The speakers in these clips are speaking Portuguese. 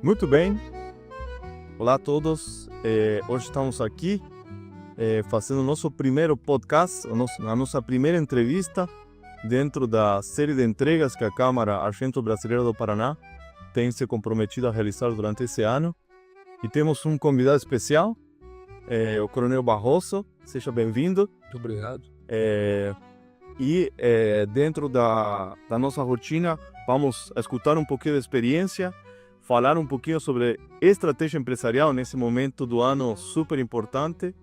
Muito bem, olá a todos. Hoje estamos aqui fazendo o nosso primeiro podcast, a nossa primeira entrevista dentro da série de entregas que a Câmara Argento-Brasileira do Paraná tem se comprometido a realizar durante esse ano. E temos um convidado especial, o Coronel Barroso. Seja bem-vindo. Muito obrigado. Dentro da nossa rotina, vamos escutar um pouquinho da experiência, falar um pouquinho sobre estratégia empresarial nesse momento do ano super importante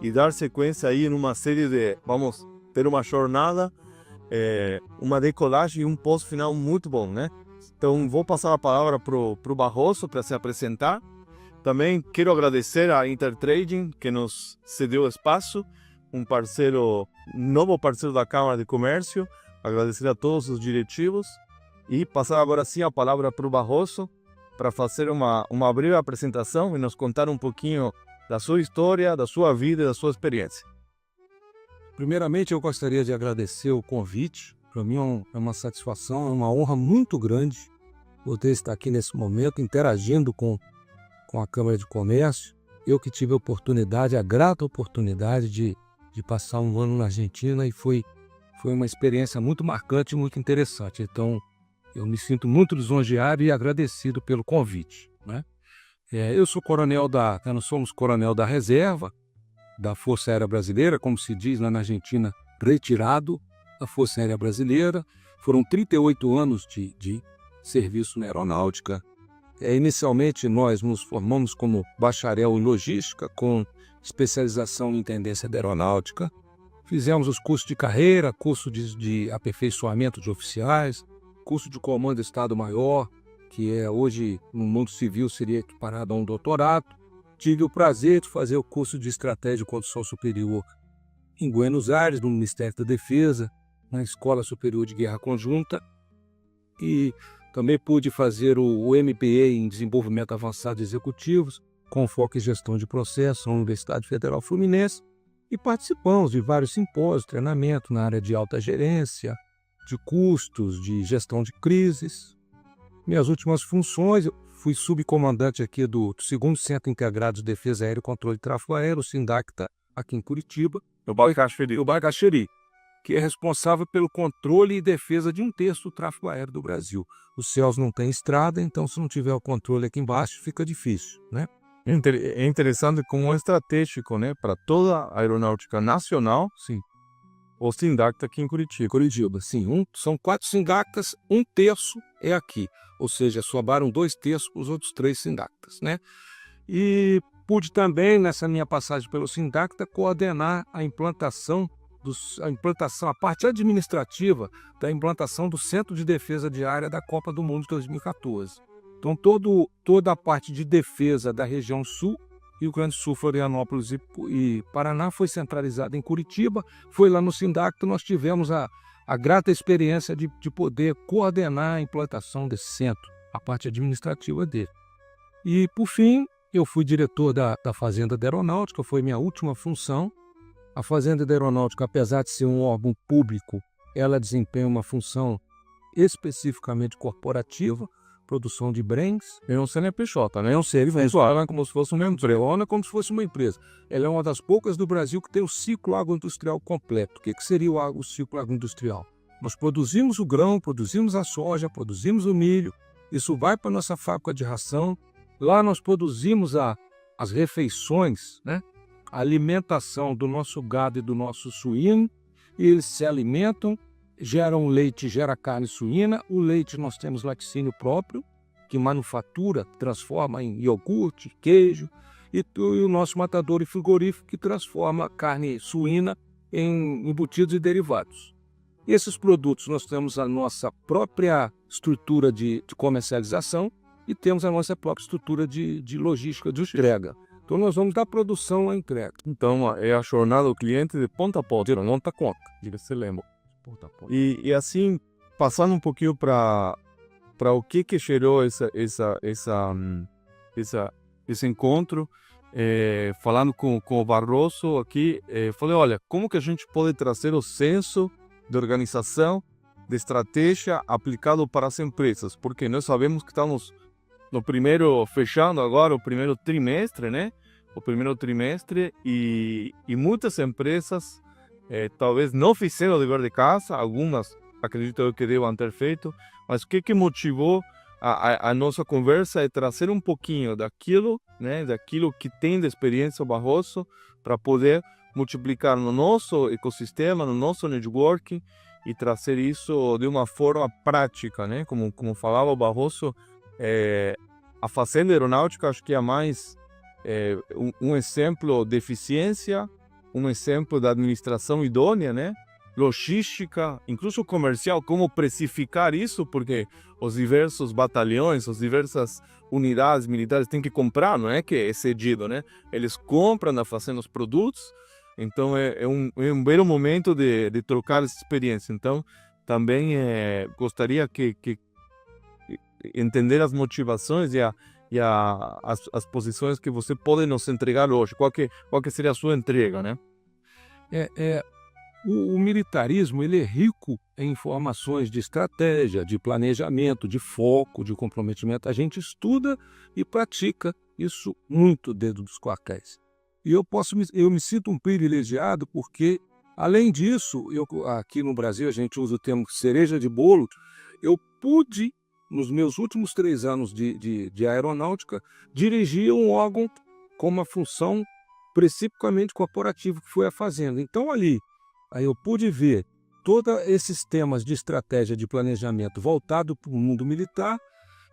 e dar sequência aí numa série de, vamos ter uma jornada, uma decolagem e um pós-final muito bom, né? Então vou passar a palavra pro Barroso para se apresentar. Também quero agradecer a Intertrading que nos cedeu espaço, novo parceiro da Câmara de Comércio. Agradecer a todos os diretivos e passar agora sim a palavra para o Barroso para fazer uma breve apresentação e nos contar um pouquinho da sua história, da sua vida e da sua experiência. Primeiramente, eu gostaria de agradecer o convite. Para mim é uma satisfação, é uma honra muito grande poder estar aqui nesse momento interagindo com a Câmara de Comércio. Eu que tive a grata oportunidade de passar um ano na Argentina e foi uma experiência muito marcante e muito interessante. Então, eu me sinto muito lisonjeado e agradecido pelo convite, né? Nós somos coronel da reserva da Força Aérea Brasileira, como se diz lá na Argentina, retirado da Força Aérea Brasileira. Foram 38 anos de serviço na aeronáutica. Inicialmente, nós nos formamos como bacharel em logística, com especialização em tendência da aeronáutica. Fizemos os cursos de carreira, curso de aperfeiçoamento de oficiais, curso de comando de Estado-Maior, que hoje no mundo civil seria equiparado a um doutorado. Tive o prazer de fazer o curso de Estratégia e Condução Superior em Buenos Aires, no Ministério da Defesa, na Escola Superior de Guerra Conjunta. E também pude fazer o MBA em Desenvolvimento Avançado de Executivos, com foco em Gestão de Processos, na Universidade Federal Fluminense. E participamos de vários simpósios, treinamento na área de alta gerência, de custos, de gestão de crises. Minhas últimas funções, eu fui subcomandante aqui do 2º Centro Integrado de Defesa Aérea e Controle de Tráfego Aéreo, o SINDACTA, aqui em Curitiba. O Bacaxeri, que é responsável pelo controle e defesa de 1/3 do tráfego aéreo do Brasil. Os céus não têm estrada, então se não tiver o controle aqui embaixo, fica difícil, né? É interessante como é estratégico, né, para toda a aeronáutica nacional. Sim. O SINDACTA aqui em Curitiba, sim. São 4 SINDACTAs, 1/3 é aqui. Ou seja, sobraram 2/3 para os outros 3 SINDACTAs, né? E pude também, nessa minha passagem pelo SINDACTA, coordenar a parte administrativa da implantação do Centro de Defesa Diária da Copa do Mundo de 2014. Então, toda a parte de defesa da região sul, Rio Grande do Sul, Florianópolis e Paraná, foi centralizada em Curitiba. Foi lá no SINDACTA, nós tivemos a grata experiência de poder coordenar a implantação desse centro, a parte administrativa dele. E, por fim, eu fui diretor da Fazenda da Aeronáutica, foi minha última função. A Fazenda da Aeronáutica, apesar de ser um órgão público, ela desempenha uma função especificamente corporativa, produção de bens. É um CNPJ, né? É um CNPJ, como se fosse uma empresa, como se fosse uma empresa. Ela é uma das poucas do Brasil que tem o ciclo agroindustrial completo. O que seria o ciclo agroindustrial? Nós produzimos o grão, produzimos a soja, produzimos o milho. Isso vai para a nossa fábrica de ração. Lá nós produzimos as refeições, né? A alimentação do nosso gado e do nosso suíno. E eles se alimentam, geram leite, gera carne suína. O leite nós temos laticínio próprio, que manufatura, transforma em iogurte, queijo. E o nosso matador e frigorífico, que transforma a carne suína em embutidos e derivados. Esses produtos nós temos a nossa própria estrutura de comercialização e temos a nossa própria estrutura de logística de entrega. Então nós vamos da produção à entrega. Então é a jornada do cliente de ponta a ponta, não tá conta, diga-se lembra. E assim, passando um pouquinho para o que gerou esse encontro, falando com o Barroso aqui, falei, olha, como que a gente pode trazer o senso de organização, de estratégia aplicado para as empresas? Porque nós sabemos que estamos no primeiro, fechando agora o primeiro trimestre, né? O primeiro trimestre e muitas empresas talvez não fizeram o dever de casa, algumas acredito eu que devam ter feito, mas o que motivou a nossa conversa é trazer um pouquinho daquilo, né? Daquilo que tem de experiência o Barroso para poder multiplicar no nosso ecossistema, no nosso networking e trazer isso de uma forma prática, né? Como falava o Barroso, a fazenda aeronáutica acho que é mais um exemplo de eficiência, um exemplo da administração idônea, né? Logística, incluso comercial, como precificar isso, porque os diversos batalhões, as diversas unidades militares têm que comprar, não é que é cedido, né? Eles compram, fazendo os produtos, então é um belo momento de trocar essa experiência. Então, também gostaria que entender as motivações e as posições que você pode nos entregar hoje. Qual que seria a sua entrega, né? O militarismo ele é rico em informações de estratégia, de planejamento, de foco, de comprometimento. A gente estuda e pratica isso muito dentro dos quartéis. E eu me sinto um privilegiado porque, além disso, aqui no Brasil a gente usa o termo cereja de bolo, eu pude, nos meus últimos 3 anos de aeronáutica, dirigir um órgão com uma função principalmente corporativa, que foi a Fazenda. Então, aí eu pude ver todos esses temas de estratégia de planejamento voltado para o mundo militar,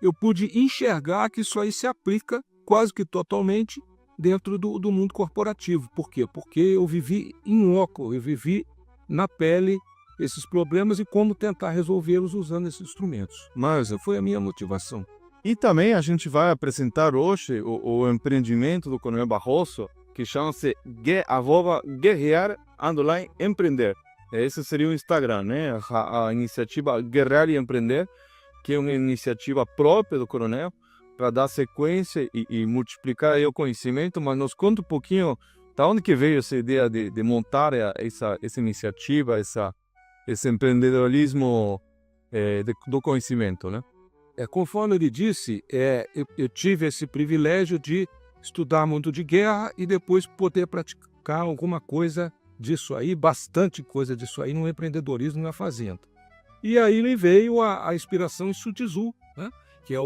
eu pude enxergar que isso aí se aplica quase que totalmente dentro do mundo corporativo. Por quê? Porque eu vivi em loco, eu vivi na pele esses problemas e como tentar resolvê-los usando esses instrumentos. Mas essa foi a minha motivação. E também a gente vai apresentar hoje o empreendimento do Coronel Barroso, que chama-se @guerrear_empreender. Esse seria o Instagram, né? A iniciativa Guerrear e Empreender, que é uma iniciativa própria do Coronel, para dar sequência e multiplicar aí o conhecimento. Mas nos conta um pouquinho da onde que veio essa ideia de montar essa iniciativa, esse empreendedorismo do conhecimento, né? Conforme ele disse, eu tive esse privilégio de estudar muito de guerra e depois poder praticar alguma coisa disso aí, bastante coisa disso aí no empreendedorismo na fazenda. E aí me veio a inspiração em Sun Tzu, né? Que é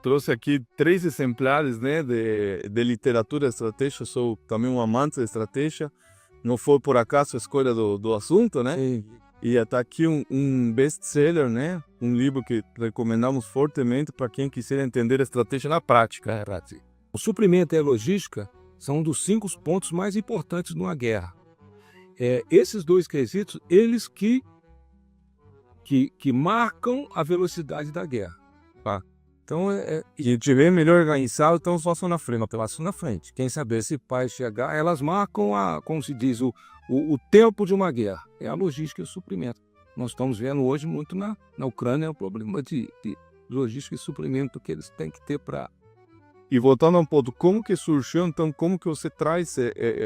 trouxe aqui 3 exemplares, né, de literatura estratégica. Sou também um amante de estratégia. Não foi por acaso a escolha do assunto, né? Sim. E está aqui um best-seller, né? Um livro que recomendamos fortemente para quem quiser entender a estratégia na prática. O suprimento e a logística são um dos 5 pontos mais importantes numa guerra. Esses 2 quesitos, eles que marcam a velocidade da guerra. Tá? Então, e tiver melhor organizado, então só na frente. Quem saber se vai chegar, elas marcam, como se diz, o tempo de uma guerra. É a logística e o suprimento. Nós estamos vendo hoje muito na Ucrânia o problema de logística e suprimento que eles têm que ter para... E voltando um pouco, como que surgiu, então, como que você traz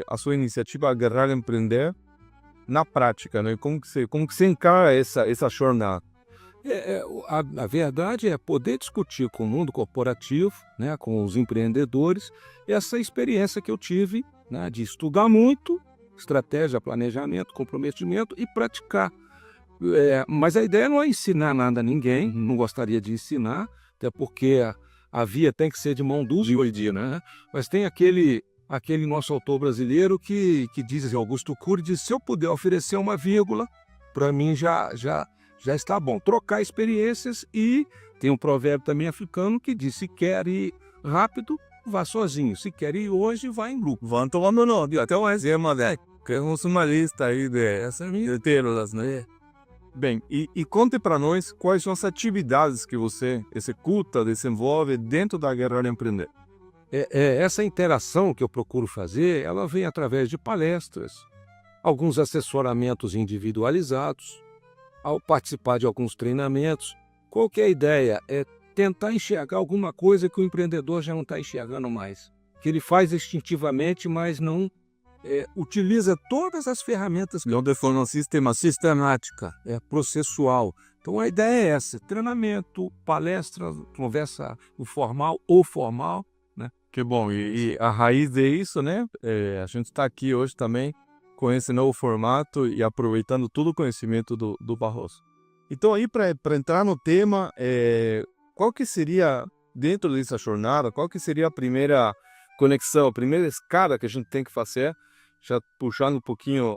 a sua iniciativa Guerrear e Empreender na prática, né? Como que você encara essa jornada? A verdade é poder discutir com o mundo corporativo, né, com os empreendedores, essa experiência que eu tive, né, de estudar muito, estratégia, planejamento, comprometimento e praticar. Mas a ideia não é ensinar nada a ninguém, não gostaria de ensinar, até porque a via tem que ser de mão dupla hoje em dia, né? Mas tem aquele nosso autor brasileiro que diz, Augusto Cury, diz, se eu puder oferecer uma vírgula, para mim já está bom. Trocar experiências, e tem um provérbio também africano que diz, se quer ir rápido, vá sozinho. Se quer ir hoje, vá em grupo. Vão tomando nome. Até um exemplo, né? Temos uma lista aí de terras, né? Bem, e conte para nós quais são as atividades que você executa, desenvolve dentro da Guerrear e Empreender. Essa interação que eu procuro fazer, ela vem através de palestras, alguns assessoramentos individualizados, ao participar de alguns treinamentos. Qual que é a ideia? É tentar enxergar alguma coisa que o empreendedor já não está enxergando mais, que ele faz instintivamente, mas não utiliza todas as ferramentas de forma sistemática, processual. Então a ideia é essa, treinamento, palestra, conversa informal ou formal, né? Que bom, e a raiz disso, né? A gente está aqui hoje também com esse novo formato e aproveitando todo o conhecimento do Barroso. Então aí para entrar no tema, qual que seria, dentro dessa jornada, qual que seria a primeira conexão, a primeira escada que a gente tem que fazer, já puxando um pouquinho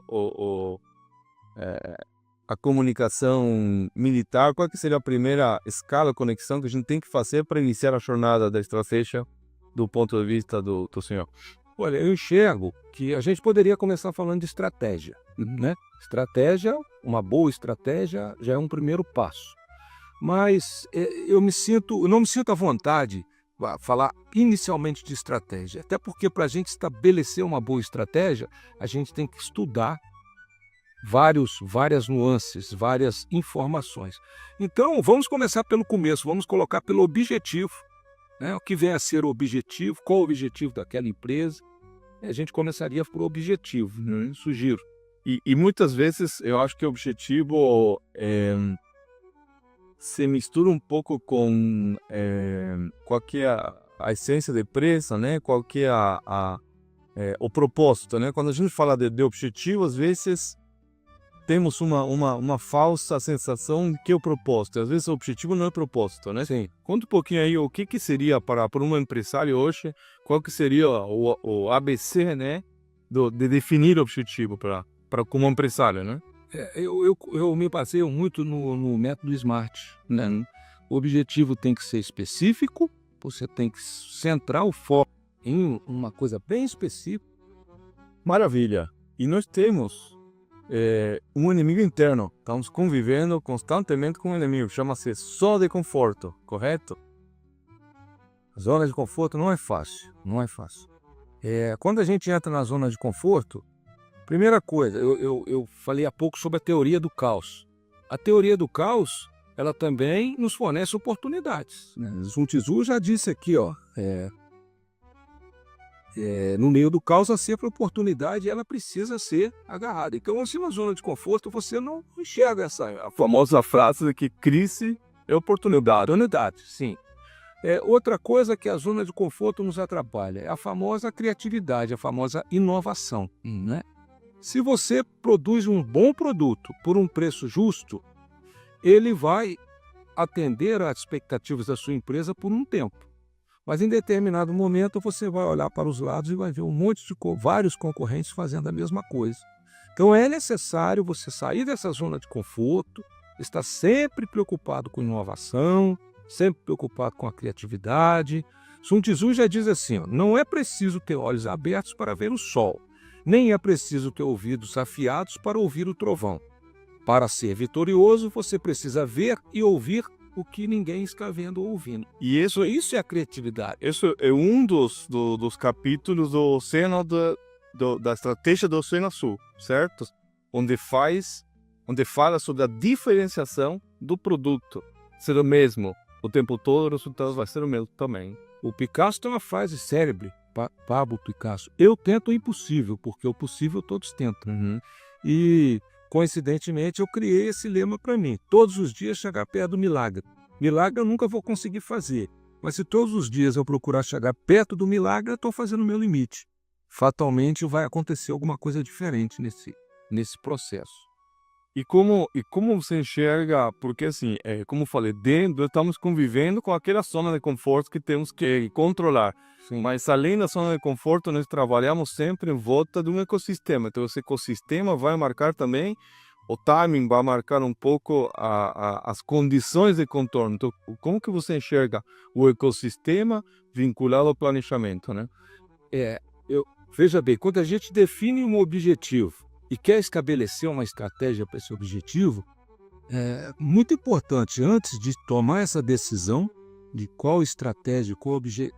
a comunicação militar, qual que seria a primeira escala, conexão que a gente tem que fazer para iniciar a jornada da estratégia do ponto de vista do senhor? Olha, eu enxergo que a gente poderia começar falando de estratégia, né? Estratégia, uma boa estratégia já é um primeiro passo. Mas eu não me sinto à vontade para falar inicialmente de estratégia. Até porque para a gente estabelecer uma boa estratégia, a gente tem que estudar várias nuances, várias informações. Então, vamos começar pelo começo, vamos colocar pelo objetivo, né? O que vem a ser o objetivo, qual o objetivo daquela empresa. A gente começaria por objetivo, né? Sugiro. E muitas vezes eu acho que o objetivo se mistura um pouco com qual que é a essência da empresa, né? Qual que é o propósito, né? Quando a gente fala de objetivo, às vezes temos uma falsa sensação de que é o propósito. Às vezes o objetivo não é propósito, né? Sim. Conta um pouquinho aí o que seria para um empresário hoje, qual que seria o ABC, né? De definir o objetivo para como empresário, né? Eu me baseio muito no método SMART, né? O objetivo tem que ser específico, você tem que centrar o foco em uma coisa bem específica. Maravilha! E nós temos um inimigo interno. Estamos convivendo constantemente com um inimigo. Chama-se zona de conforto, correto? Zona de conforto não é fácil, não é fácil. Quando a gente entra na zona de conforto, primeira coisa, eu falei há pouco sobre a teoria do caos. A teoria do caos, ela também nos fornece oportunidades, né? Sun Tzu já disse aqui, ó, no meio do caos, há sempre oportunidade, ela precisa ser agarrada. Então, se na zona de conforto, você não enxerga a famosa frase de que crise é oportunidade. Oportunidade, sim. Outra coisa que a zona de conforto nos atrapalha é a famosa criatividade, a famosa inovação, né? Se você produz um bom produto por um preço justo, ele vai atender às expectativas da sua empresa por um tempo. Mas em determinado momento você vai olhar para os lados e vai ver vários concorrentes fazendo a mesma coisa. Então é necessário você sair dessa zona de conforto, estar sempre preocupado com inovação, sempre preocupado com a criatividade. Sun Tzu já diz assim, ó, não é preciso ter olhos abertos para ver o sol, nem é preciso ter ouvidos afiados para ouvir o trovão. Para ser vitorioso, você precisa ver e ouvir o que ninguém está vendo ou ouvindo. E isso é a criatividade. Isso é um dos capítulos do Oceano da estratégia do Oceano Azul, certo? Onde fala sobre a diferenciação do produto. Ser o mesmo o tempo todo, o resultado vai ser o mesmo também. O Picasso tem uma frase célebre, Pablo Picasso: eu tento o impossível, porque o possível todos tentam. E coincidentemente, eu criei esse lema para mim. Todos os dias chegar perto do milagre. Milagre eu nunca vou conseguir fazer. Mas se todos os dias eu procurar chegar perto do milagre, eu estou fazendo o meu limite. Fatalmente vai acontecer alguma coisa diferente nesse processo. E como você enxerga, porque assim, como eu falei, dentro estamos convivendo com aquela zona de conforto que temos que controlar. Sim. Mas além da zona de conforto, nós trabalhamos sempre em volta de um ecossistema. Então esse ecossistema vai marcar também, o timing vai marcar um pouco as condições de contorno. Então como que você enxerga o ecossistema vinculado ao planejamento, né? Veja bem, quando a gente define um objetivo e quer estabelecer uma estratégia para esse objetivo, é muito importante, antes de tomar essa decisão de qual estratégia,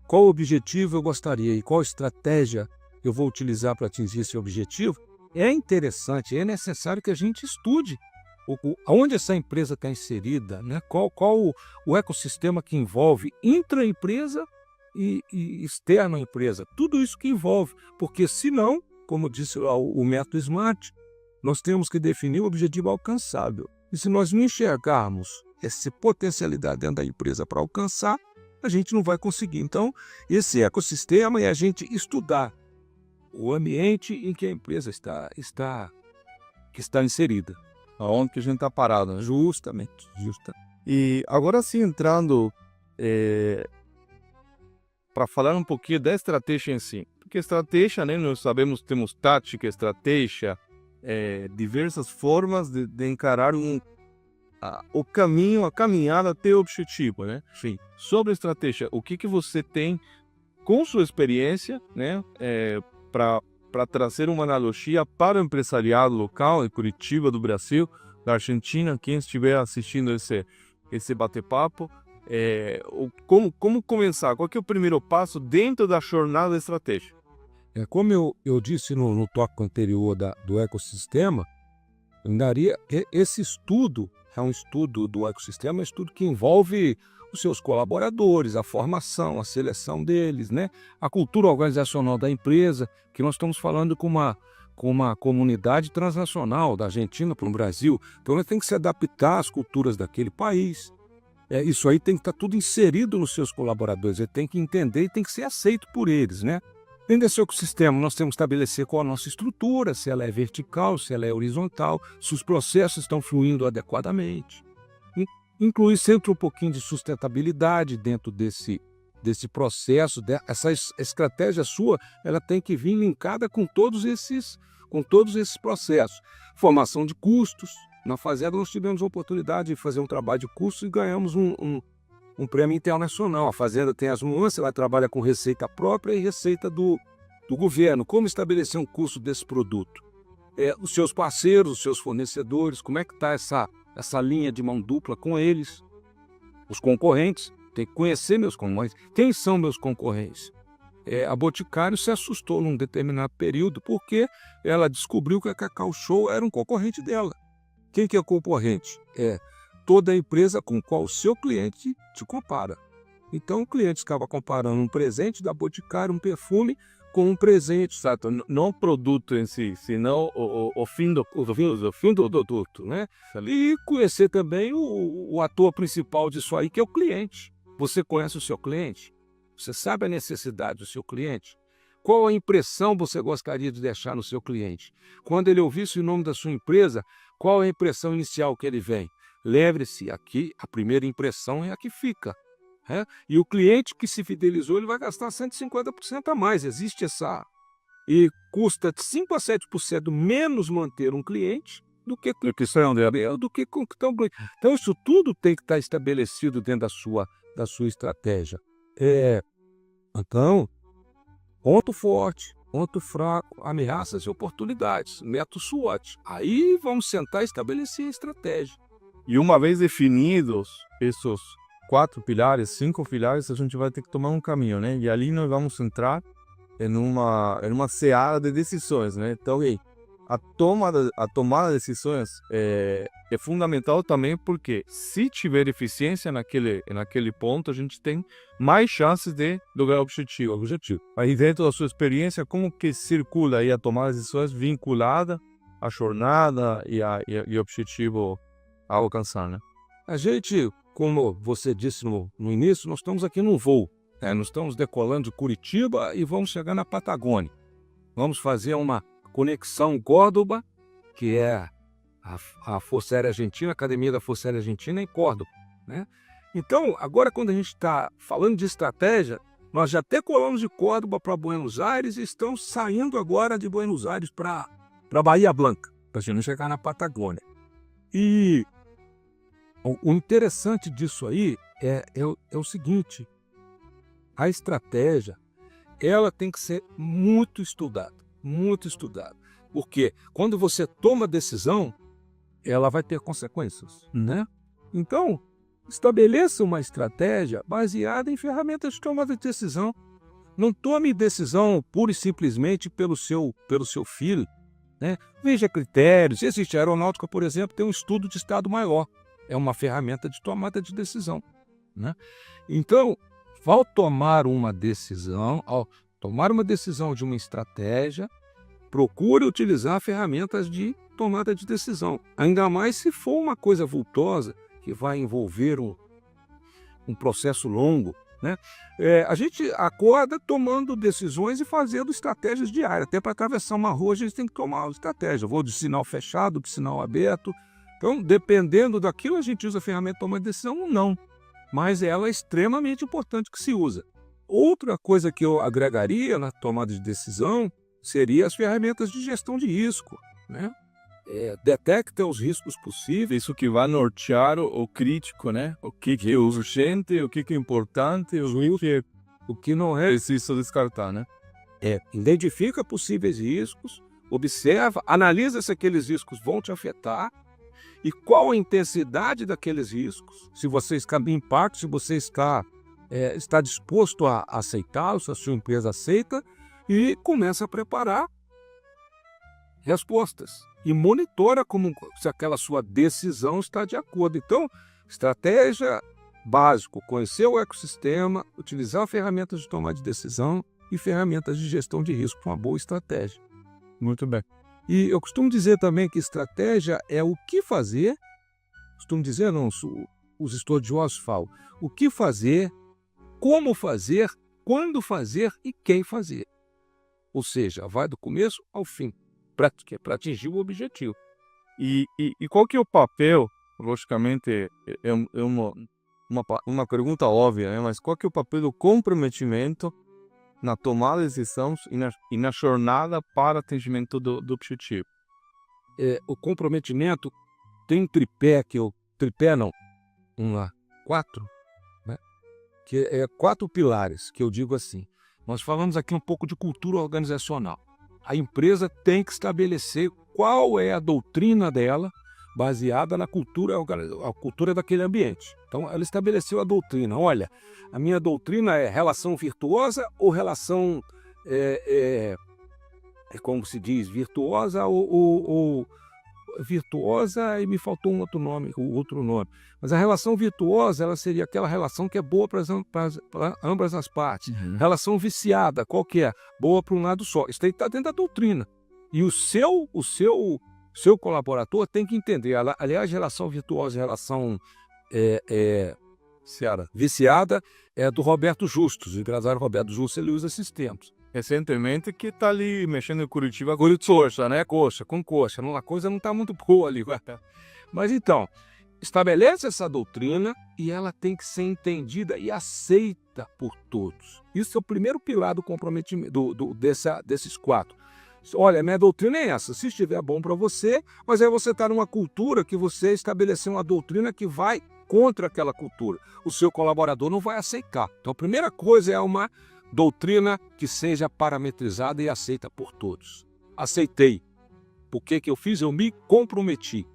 qual objetivo eu gostaria e qual estratégia eu vou utilizar para atingir esse objetivo, é interessante, é necessário que a gente estude onde essa empresa está inserida, né? Qual o ecossistema que envolve intra-empresa e externa empresa, tudo isso que envolve, porque senão, como disse o método SMART, nós temos que definir o objetivo alcançável. E se nós não enxergarmos essa potencialidade dentro da empresa para alcançar, a gente não vai conseguir. Então, esse ecossistema é a gente estudar o ambiente em que a empresa está inserida. Aonde que a gente está parado, né? Justamente. E agora sim, entrando para falar um pouquinho da estratégia em si. Porque estratégia, né, nós sabemos que temos tática, estratégia, diversas formas de encarar o caminho, a caminhada até o objetivo, né? Sim. Sobre a estratégia, o que você tem com sua experiência, né, para trazer uma analogia para o empresariado local, em Curitiba, do Brasil, da Argentina, quem estiver assistindo esse bate-papo, como começar? Qual que é o primeiro passo dentro da jornada da estratégia? Como eu disse no tópico anterior do ecossistema, eu daria que esse estudo é um estudo do ecossistema, é um estudo que envolve os seus colaboradores, a formação, a seleção deles, né? A cultura organizacional da empresa, que nós estamos falando com uma comunidade transnacional, da Argentina para o Brasil. Então, nós temos que se adaptar às culturas daquele país. Isso aí tem que estar tudo inserido nos seus colaboradores, ele tem que entender e tem que ser aceito por eles, né? Dentro desse ecossistema, nós temos que estabelecer qual a nossa estrutura, se ela é vertical, se ela é horizontal, se os processos estão fluindo adequadamente. Incluir sempre um pouquinho de sustentabilidade dentro desse processo. Essa estratégia sua, ela tem que vir linkada com todos esses processos. Formação de custos. Na Fazenda nós tivemos a oportunidade de fazer um trabalho de custos e ganhamos um prêmio internacional. A Fazenda tem as nuances, ela trabalha com receita própria e receita do governo. Como estabelecer um custo desse produto? Os seus parceiros, os seus fornecedores, como é que está essa linha de mão dupla com eles? Os concorrentes, tem que conhecer meus concorrentes. Quem são meus concorrentes? A Boticário se assustou num determinado período porque ela descobriu que a Cacau Show era um concorrente dela. Quem que é concorrente? Toda a empresa com qual o seu cliente te compara. Então o cliente ficava comparando um presente da Boticário, um perfume, com um presente. Exato, não o produto em si, senão o fim do produto, né? E conhecer também o ator principal disso aí, que é o cliente. Você conhece o seu cliente? Você sabe a necessidade do seu cliente? Qual a impressão você gostaria de deixar no seu cliente? Quando ele ouvisse o nome da sua empresa, qual a impressão inicial que ele vem? Lembre-se, aqui a primeira impressão é a que fica. E o cliente que se fidelizou, ele vai gastar 150% a mais. Existe essa... E custa de 5% a 7% menos manter um cliente do que conquistar um cliente. Então, isso tudo tem que estar estabelecido dentro da sua estratégia. Então, ponto forte, ponto fraco, ameaças e oportunidades, método SWOT. Aí vamos sentar e estabelecer a estratégia. E uma vez definidos esses 4 pilares, 5 pilares, a gente vai ter que tomar um caminho, né? E ali nós vamos entrar em uma seara de decisões, né? Então, a tomada de decisões é fundamental também, porque se tiver eficiência naquele ponto, a gente tem mais chances de lograr o objetivo. Aí dentro da sua experiência, como que circula aí a tomada de decisões vinculada à jornada e ao objetivo a alcançar, né? A gente, como você disse no início, nós estamos aqui num voo. Nós estamos decolando de Curitiba e vamos chegar na Patagônia. Vamos fazer uma conexão Córdoba, que é a Força Aérea Argentina, a Academia da Força Aérea Argentina em Córdoba, né? Então, agora quando a gente está falando de estratégia, nós já decolamos de Córdoba para Buenos Aires e estamos saindo agora de Buenos Aires para Bahia Blanca, para a gente chegar na Patagônia. E o interessante disso aí é o seguinte: a estratégia, ela tem que ser muito estudada, porque quando você toma decisão, ela vai ter consequências, né? Então, estabeleça uma estratégia baseada em ferramentas de tomada de decisão. Não tome decisão pura e simplesmente pelo seu filho, né? Veja critérios. Existe a aeronáutica, por exemplo, tem um estudo de estado maior. É uma ferramenta de tomada de decisão, né? Então, ao tomar uma decisão de uma estratégia, procure utilizar ferramentas de tomada de decisão. Ainda mais se for uma coisa vultosa, que vai envolver um processo longo, né? A gente acorda tomando decisões e fazendo estratégias diárias. Até para atravessar uma rua, a gente tem que tomar uma estratégia. Eu vou de sinal fechado, de sinal aberto. Então, dependendo daquilo, a gente usa a ferramenta de tomar decisão ou não. Mas ela é extremamente importante que se usa. Outra coisa que eu agregaria na tomada de decisão seria as ferramentas de gestão de risco, né? Detecta os riscos possíveis. Isso que vai nortear o crítico, né? O que é urgente, o que é importante, O que não é. preciso descartar, né? Identifica possíveis riscos, observa, analisa se aqueles riscos vão te afetar e qual a intensidade daqueles riscos. Se você está em impacto, se você está disposto a aceitá-los, se a sua empresa aceita, e começa a preparar respostas. E monitora se aquela sua decisão está de acordo. Então, estratégia básico, conhecer o ecossistema, utilizar ferramentas de tomada de decisão e ferramentas de gestão de risco, uma boa estratégia. Muito bem. E eu costumo dizer também que estratégia é o que fazer, costumo dizer, não, os estudiosos falam, o que fazer, como fazer, quando fazer e quem fazer. Ou seja, vai do começo ao fim, para atingir o objetivo. E qual que é o papel, logicamente, uma pergunta óbvia, né? Mas qual que é o papel do comprometimento na tomada de decisões e na jornada para atingimento do objetivo? O comprometimento tem um quatro, né? Que é 4 pilares, que eu digo assim. Nós falamos aqui um pouco de cultura organizacional. A empresa tem que estabelecer qual é a doutrina dela, baseada na a cultura daquele ambiente. Então, ela estabeleceu a doutrina. Olha, a minha doutrina é relação virtuosa ou relação, como se diz, virtuosa ou virtuosa, e me faltou um outro nome. Mas a relação virtuosa, ela seria aquela relação que é boa para ambas as partes. Uhum. Relação viciada, qual que é? Boa para um lado só. Isso está dentro da doutrina. E o seu colaborador tem que entender. Aliás, relação virtuosa e relação viciada é do Roberto Justus. O empresário Roberto Justus, ele usa esses termos. Recentemente que está ali mexendo em Curitiba com coxa, né? Coxa, com coxa. A coisa não está muito boa ali. Mas então, estabelece essa doutrina e ela tem que ser entendida e aceita por todos. Isso é o primeiro pilar do comprometimento desses 4. Olha, minha doutrina é essa. Se estiver bom para você, mas aí você está numa cultura que você estabeleceu uma doutrina que vai contra aquela cultura. O seu colaborador não vai aceitar. Então, a primeira coisa é uma doutrina que seja parametrizada e aceita por todos. Aceitei. Por que eu fiz? Eu me comprometi.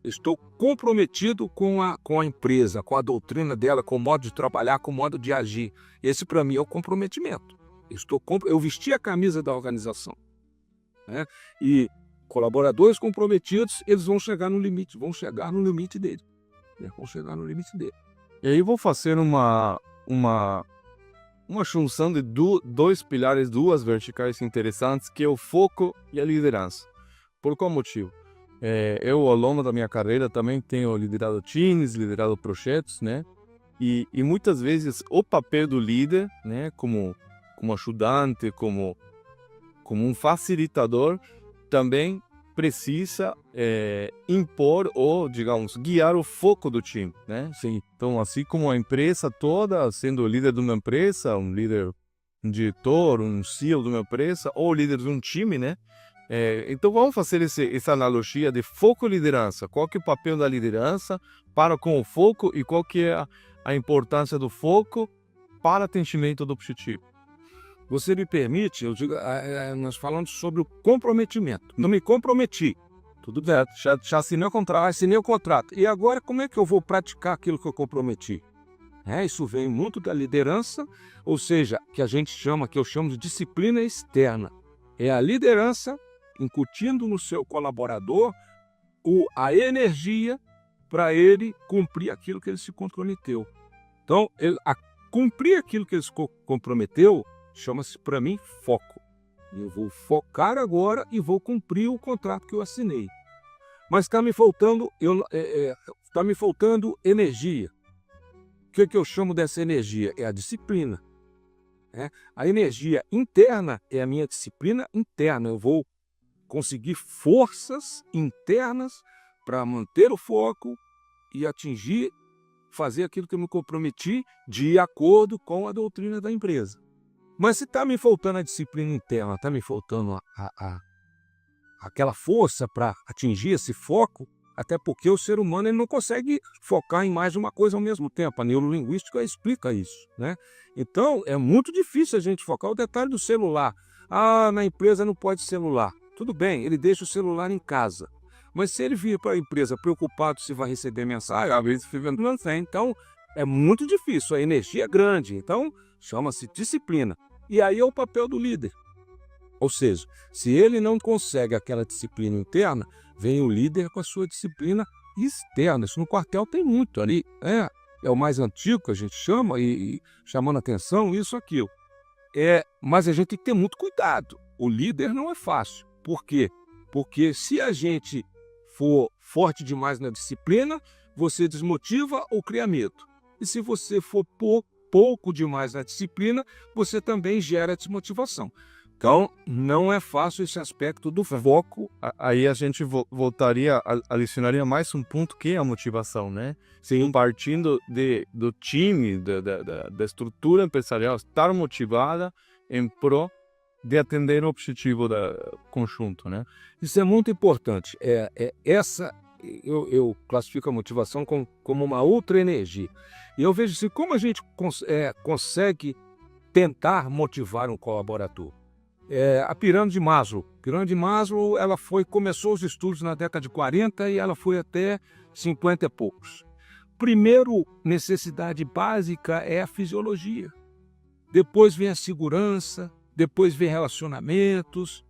Estou comprometido com a empresa, com a doutrina dela, com o modo de trabalhar, com o modo de agir. Esse, para mim, é o comprometimento. Eu vesti a camisa da organização. Né? E colaboradores comprometidos, eles vão chegar no limite dele. E aí vou fazer uma junção de dois pilares, duas verticais interessantes, que é o foco e a liderança. Por qual motivo? Eu, ao longo da minha carreira, também tenho liderado times, liderado projetos, né? E muitas vezes o papel do líder, né, como ajudante, como um facilitador, também precisa impor ou, digamos, guiar o foco do time, né? Sim. Então, assim como a empresa toda, sendo o líder de uma empresa, um diretor, um CEO de uma empresa, ou líder de um time, né? Então, vamos fazer essa analogia de foco e liderança. Qual que é o papel da liderança para com o foco e qual que é a importância do foco para atingimento do objetivo? Você me permite, nós falamos sobre o comprometimento. Não me comprometi. Tudo bem, já assinei o contrato. E agora, como é que eu vou praticar aquilo que eu comprometi? Isso vem muito da liderança, ou seja, que eu chamo de disciplina externa. É a liderança incutindo no seu colaborador a energia para ele cumprir aquilo que ele se comprometeu. Então, cumprir aquilo que ele se comprometeu chama-se, para mim, foco. Eu vou focar agora e vou cumprir o contrato que eu assinei. Mas está me faltando, tá me faltando energia. O que eu chamo dessa energia? É a disciplina. Né? A energia interna é a minha disciplina interna. Eu vou conseguir forças internas para manter o foco e fazer aquilo que eu me comprometi de acordo com a doutrina da empresa. Mas se está me faltando a disciplina interna, está me faltando aquela força para atingir esse foco, até porque o ser humano ele não consegue focar em mais de uma coisa ao mesmo tempo. A neurolinguística explica isso, né? Então, é muito difícil a gente focar. O detalhe do celular. Na empresa não pode celular. Tudo bem, ele deixa o celular em casa. Mas se ele vir para a empresa preocupado se vai receber mensagem, às vezes não tem. Então, é muito difícil. A energia é grande. Então, chama-se disciplina. E aí é o papel do líder. Ou seja, se ele não consegue aquela disciplina interna, vem o líder com a sua disciplina externa. Isso no quartel tem muito ali. É o mais antigo que a gente chama, e chamando atenção, isso, aquilo. Mas a gente tem que ter muito cuidado. O líder não é fácil. Por quê? Porque se a gente for forte demais na disciplina, você desmotiva ou cria medo. E se você for pouco demais na disciplina, você também gera desmotivação. Então, não é fácil esse aspecto do foco. Aí a gente voltaria, adicionaria mais um ponto que é a motivação, né? Sim. Partindo do time, da estrutura empresarial, estar motivada em prol de atender o objetivo conjunto, né? Isso é muito importante. Eu classifico a motivação como uma outra energia. E eu vejo assim, como a gente consegue tentar motivar um colaborador. A pirâmide de Maslow. A pirâmide de Maslow, começou os estudos na década de 40 e ela foi até 50 e poucos. Primeiro, necessidade básica é a fisiologia. Depois vem a segurança, depois vem relacionamentos.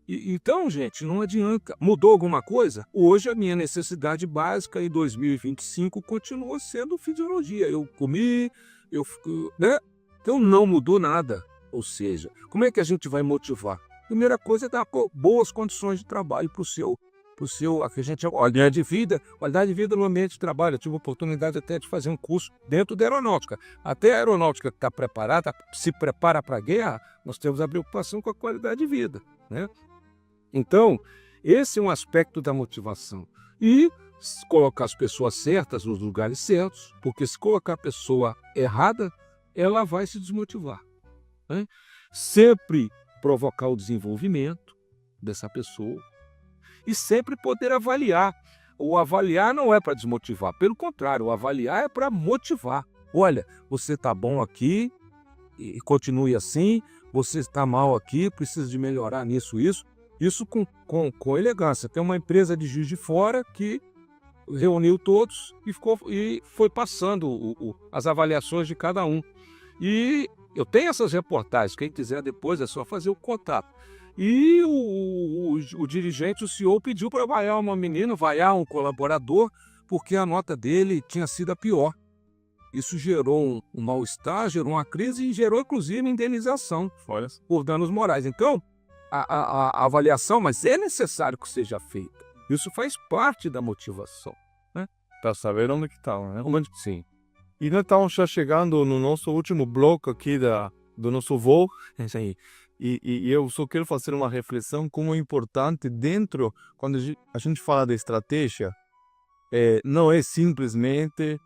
Então, gente, não adianta. Mudou alguma coisa? Hoje a minha necessidade básica em 2025 continua sendo fisiologia. Eu comi, né? Então não mudou nada. Ou seja, como é que a gente vai motivar? Primeira coisa é dar boas condições de trabalho para o seu, que a gente chama qualidade de vida no ambiente de trabalho. Eu tive a oportunidade até de fazer um curso dentro da aeronáutica. Até a aeronáutica que está preparada, se prepara para a guerra, nós temos a preocupação com a qualidade de vida, né? Então, esse é um aspecto da motivação. E colocar as pessoas certas nos lugares certos, porque se colocar a pessoa errada, ela vai se desmotivar. Né? Sempre provocar o desenvolvimento dessa pessoa e sempre poder avaliar. O avaliar não é para desmotivar, pelo contrário, o avaliar é para motivar. Olha, você está bom aqui e continue assim, você está mal aqui, precisa de melhorar nisso, isso. Isso com elegância. Tem uma empresa de Juiz de Fora que reuniu todos e foi passando as avaliações de cada um. E eu tenho essas reportagens, quem quiser depois é só fazer o contato. E o dirigente, o CEO, pediu para vaiar uma menina, vaiar um colaborador, porque a nota dele tinha sido a pior. Isso gerou um mal-estar, gerou uma crise e gerou, inclusive, indenização por danos morais. Então, a avaliação, mas é necessário que seja feita. Isso faz parte da motivação, né? Para saber onde que está, né? Sim. E nós estamos já chegando no nosso último bloco aqui do nosso voo. E eu só quero fazer uma reflexão como é importante quando a gente fala de estratégia, não é simplesmente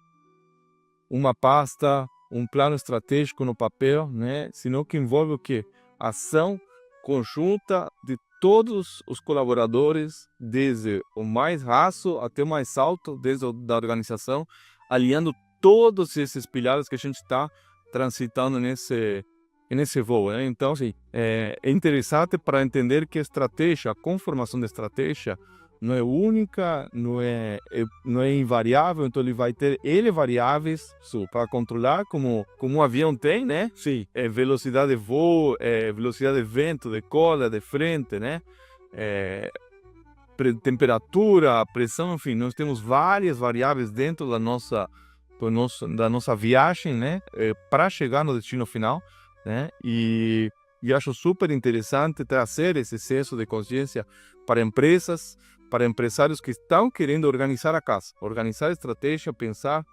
uma pasta, um plano estratégico no papel, né? Sino que envolve o quê? Ação conjunta de todos os colaboradores, desde o mais raso até o mais alto, desde da organização, alinhando todos esses pilares que a gente está transitando nesse voo, né? Então, sim, é interessante para entender que a estratégia, a conformação da estratégia não é única, não é invariável, então ele vai ter variáveis para controlar, como um avião tem, né? Sim. Velocidade de voo, velocidade de vento, de cola, de frente, né? Temperatura, pressão, enfim, nós temos várias variáveis dentro da nossa viagem, né? Para chegar no destino final, né? E acho super interessante trazer esse senso de consciência para empresas, para empresários que estão querendo organizar a casa, organizar a estratégia, pensar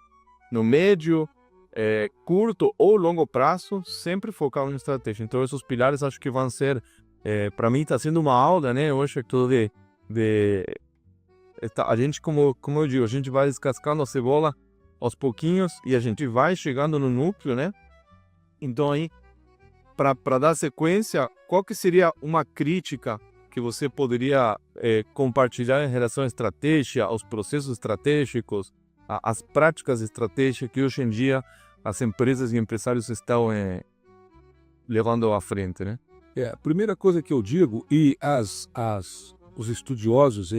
no médio, curto ou longo prazo, sempre focar em estratégia. Então, esses pilares acho que vão ser, para mim, está sendo uma aula, né? Hoje a gente, como eu digo, a gente vai descascando a cebola aos pouquinhos e a gente vai chegando no núcleo, né? Então, aí, para dar sequência, qual que seria uma crítica que você poderia compartilhar em relação à estratégia, aos processos estratégicos, às práticas estratégicas que hoje em dia as empresas e empresários estão levando à frente, né? A primeira coisa que eu digo, e os estudiosos,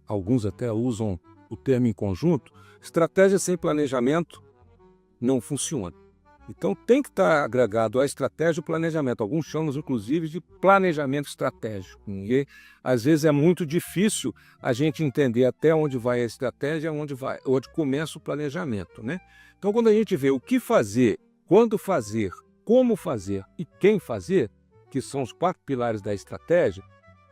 alguns até usam o termo em conjunto, estratégia sem planejamento não funciona. Então tem que estar agregado à estratégia o planejamento. Alguns chamam, inclusive, de planejamento estratégico. E às vezes é muito difícil a gente entender até onde vai a estratégia, onde começa o planejamento, né? Então quando a gente vê o que fazer, quando fazer, como fazer e quem fazer, que são os 4 pilares da estratégia,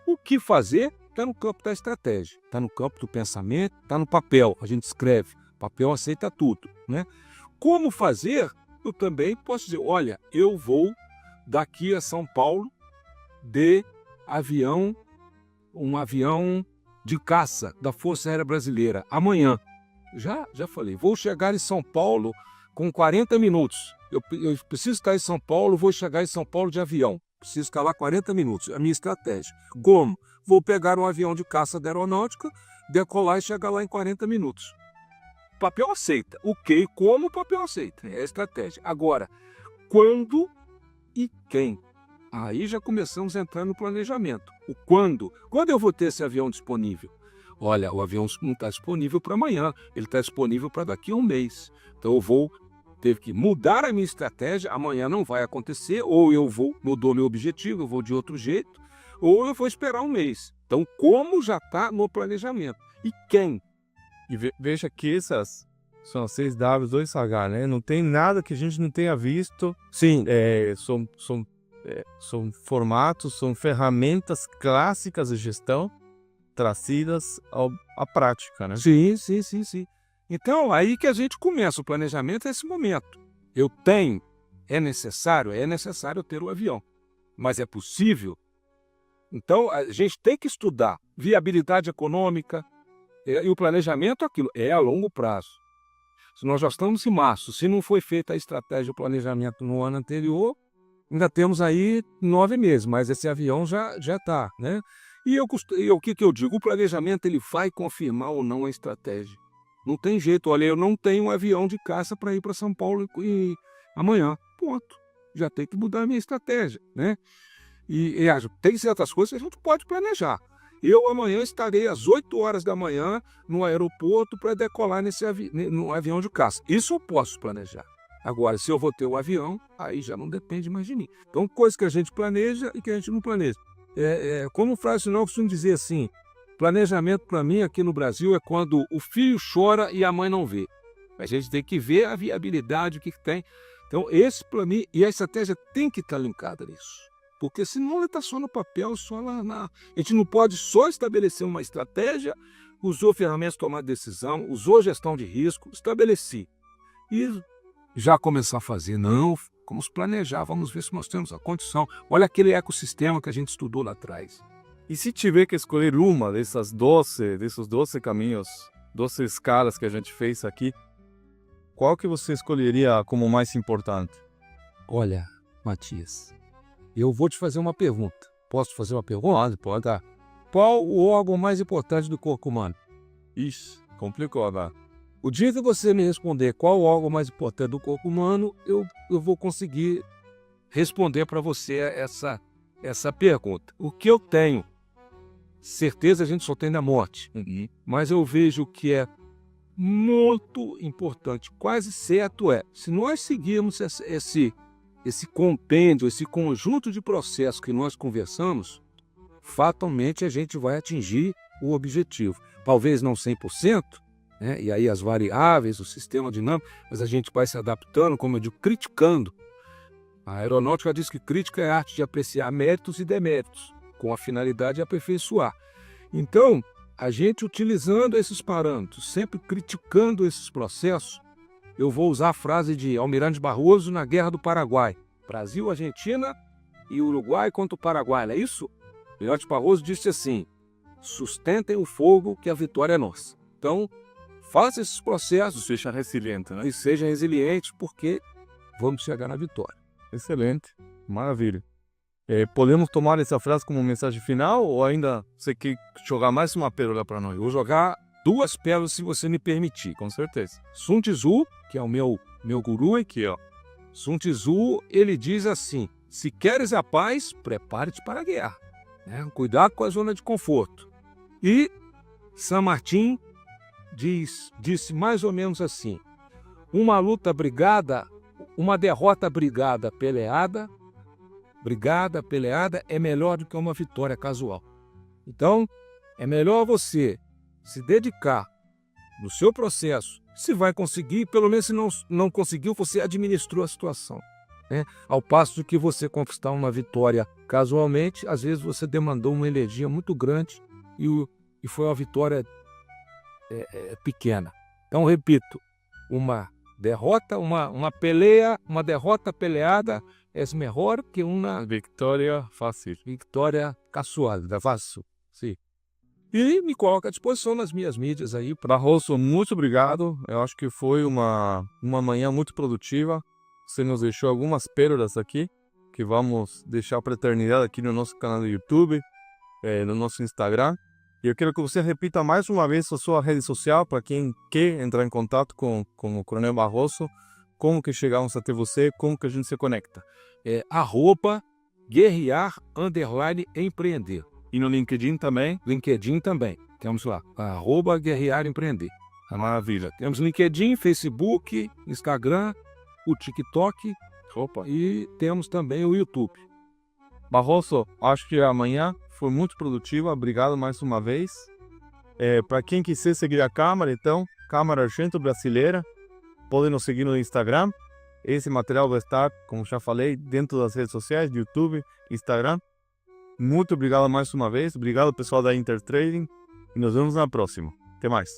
o que fazer está no campo da estratégia, está no campo do pensamento, está no papel, a gente escreve, papel aceita tudo, né? Como fazer, eu também posso dizer, olha, eu vou daqui a São Paulo de avião, um avião de caça da Força Aérea Brasileira, amanhã. Já falei, vou chegar em São Paulo com 40 minutos. Eu preciso estar em São Paulo, vou chegar em São Paulo de avião. Preciso estar lá 40 minutos. A minha estratégia. Como? Vou pegar um avião de caça da aeronáutica, decolar e chegar lá em 40 minutos. O papel aceita. O que e como o papel aceita. É a estratégia. Agora, quando e quem? Aí já começamos a entrar no planejamento. O quando. Quando eu vou ter esse avião disponível? Olha, o avião não está disponível para amanhã. Ele está disponível para daqui a um mês. Então eu teve que mudar a minha estratégia, amanhã não vai acontecer, ou mudou meu objetivo, eu vou de outro jeito, ou eu vou esperar um mês. Então, como já está no planejamento? E quem? E veja que essas são as 6 Ws, 2 H, né? Não tem nada que a gente não tenha visto. Sim. São formatos, são ferramentas clássicas de gestão trazidas à prática, né? Sim. Então, aí que a gente começa o planejamento, é esse momento. É necessário ter o avião, mas é possível? Então, a gente tem que estudar viabilidade econômica, e o planejamento é a longo prazo. Se nós já estamos em março, se não foi feita a estratégia de planejamento no ano anterior, ainda temos aí 9 meses, mas esse avião já está, né? E o que eu digo? O planejamento ele vai confirmar ou não a estratégia. Não tem jeito. Olha, eu não tenho um avião de caça para ir para São Paulo amanhã. Ponto. Já tem que mudar a minha estratégia, né? E tem certas coisas que a gente pode planejar. Eu amanhã estarei às 8 horas da manhã no aeroporto para decolar no avião de caça. Isso eu posso planejar. Agora, se eu vou ter o avião, aí já não depende mais de mim. Então, coisas que a gente planeja e que a gente não planeja. Como o Frei Sinal costuma dizer assim, planejamento para mim aqui no Brasil é quando o filho chora e a mãe não vê. A gente tem que ver a viabilidade, o que tem. Então, esse para mim, e a estratégia tem que estar linkada nisso. Porque senão ele está só no papel, só lá A gente não pode só estabelecer uma estratégia, usou ferramentas de tomar decisão, usou gestão de risco, estabeleci. E já começar a fazer, não, vamos planejar, vamos ver se nós temos a condição. Olha aquele ecossistema que a gente estudou lá atrás. E se tiver que escolher uma desses 12 caminhos, 12 escalas que a gente fez aqui, qual que você escolheria como mais importante? Olha, Matias, eu vou te fazer uma pergunta. Posso fazer uma pergunta? Pode. Tá. Qual o órgão mais importante do corpo humano? Ixi, complicou agora. O dia que você me responder qual o órgão mais importante do corpo humano, eu vou conseguir responder para você essa pergunta. O que eu tenho, certeza a gente só tem na morte, mas eu vejo que é muito importante, quase certo se nós seguirmos esse compêndio, esse conjunto de processos que nós conversamos, fatalmente a gente vai atingir o objetivo. Talvez não 100%, né? E aí as variáveis, o sistema dinâmico, mas a gente vai se adaptando, como eu digo, criticando. A aeronáutica diz que crítica é a arte de apreciar méritos e deméritos, com a finalidade de aperfeiçoar. Então, a gente utilizando esses parâmetros, sempre criticando esses processos, eu vou usar a frase de Almirante Barroso na Guerra do Paraguai. Brasil, Argentina e Uruguai contra o Paraguai, não é isso? Almirante Barroso disse assim: sustentem o fogo que a vitória é nossa. Então, faça esses processos, Seja resiliente, né? e seja resiliente, porque vamos chegar na vitória. Excelente, maravilha. Podemos tomar essa frase como mensagem final ou ainda você quer jogar mais uma pérola para nós? Eu vou jogar 2 pérolas, se você me permitir. Com certeza. Sun Tzu, que é o meu guru aqui, ó. Sun Tzu, ele diz assim: se queres a paz, prepare-te para a guerra. Né? Cuidado com a zona de conforto. E San Martín disse mais ou menos assim: uma derrota brigada, peleada é melhor do que uma vitória casual. Então, é melhor você se dedicar no seu processo. Se vai conseguir, pelo menos se não conseguiu, você administrou a situação. Né? Ao passo que você conquistar uma vitória casualmente, às vezes você demandou uma energia muito grande e foi uma vitória pequena. Então, repito, uma derrota peleada é melhor que uma Vitória fácil. vitória casual, fácil. Sim. E me coloco à disposição nas minhas mídias aí. Barroso, muito obrigado. Eu acho que foi uma manhã muito produtiva. Você nos deixou algumas pérolas aqui, que vamos deixar para a eternidade aqui no nosso canal do YouTube, no nosso Instagram. E eu quero que você repita mais uma vez a sua rede social, para quem quer entrar em contato com o Coronel Barroso, como que chegamos até você, como que a gente se conecta. @guerrear_empreender. E no LinkedIn também? LinkedIn também. Temos lá, @guerrear_empreender. Maravilha. Temos LinkedIn, Facebook, Instagram, o TikTok. Opa. E temos também o YouTube. Barroso, acho que amanhã foi muito produtiva. Obrigado mais uma vez. Para quem quiser seguir a Câmara, então, Câmara Argento-Brasileira, podem nos seguir no Instagram. Esse material vai estar, como já falei, dentro das redes sociais, YouTube, Instagram. Muito obrigado mais uma vez. Obrigado, pessoal da Intertrading. E nos vemos na próxima. Até mais.